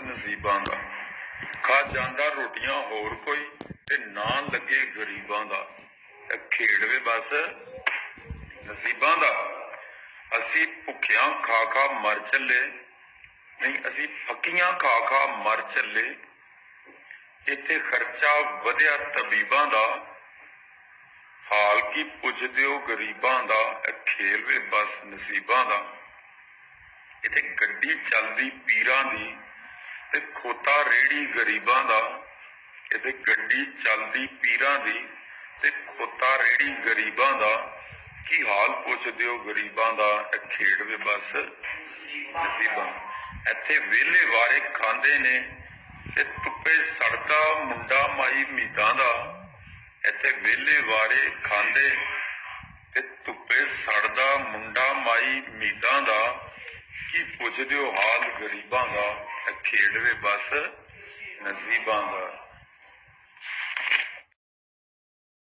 नसीबां दा। खा जांदा रोटियां होर कोई ते ना लगे गरीबां दा। खेड़ वे बस नसीबां दा। असी भुखियां खा खा मर चले, नहीं असी फक्कियां खा खा मर चले। इत्थे खर्चा वधिया तबीबां दा, हाल की पुछदे हो गरीबां दा। खेल वे बस नसीबां दा। इत्थे गड्डी चलदी पीरां दी ते खोता रेड़ी गरीबां दा। इत्थे गड्डी चलदी पीरां दी ते खोता रेड़ी गरीबां दा। की हाल पुछदे हो गरीबां दा। खेड़ वे बस नसीबां। इत्थे वेले वारे खांदे ने ते धुप्पे सड़दा मुंडा माई मीतां दा। इत्थे वेले वारे खांदे ते धुप्पे सड़दा मुंडा माई मीतां दा। की पुछदे हो हाल गरीबां दा। खेड़ वे बस नसीबां दा।